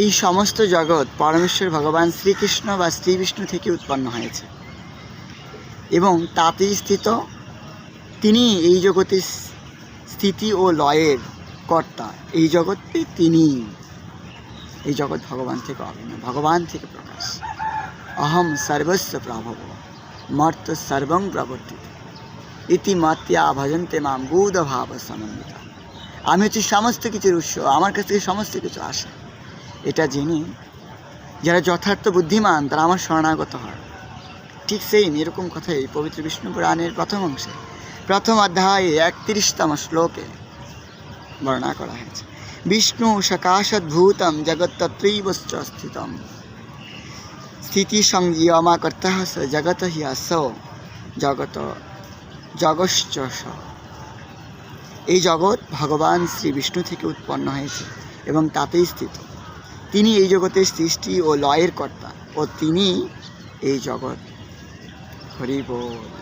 এই সমস্ত জগৎ পরমেশ্বর ভগবান শ্রীকৃষ্ণ বা শ্রী বিষ্ণু থেকে উৎপন্ন হয়েছে এবং তাতেই স্থিত। তিনি এই জগতের স্থিতি ও লয়ের কর্তা। এই জগৎটি তিনি, এই জগৎ ভগবান থেকে অভিন্ন, ভগবান থেকে প্রকাশ। অহম সর্বস্ব প্রভব মর্ত সর্বং প্রবর্তিত ইতি মত্যা ভজন্তে মাম বুধ ভাব সমন্বিত। আমি হচ্ছি সমস্ত কিছুর উৎস, আমার কাছ থেকে সমস্ত কিছু আসে। এটা জেনে যারা যথার্থ বুদ্ধিমান তারা আমার শরণাগত হয়। ঠিক সেই এরকম কথাই পবিত্র বিষ্ণু পুরাণের প্রথম অংশে প্রথম অধ্যায়ে 31তম শ্লোকে বর্ণনা করা হয়েছে। বিষ্ণু সকাশদ্ভূতম জগত্তত্রৈব স্থিতম স্থিতি সংযমা কর্তা স জগত হি আস জগত জগশ্চ স। এই জগৎ ভগবান শ্রী বিষ্ণু থেকে উৎপন্ন হয়েছে এবং তাতেই স্থিত। তিনি এই জগতের সৃষ্টি ও লয়ের কর্তা ও তিনি এই জগৎ। হরি বল।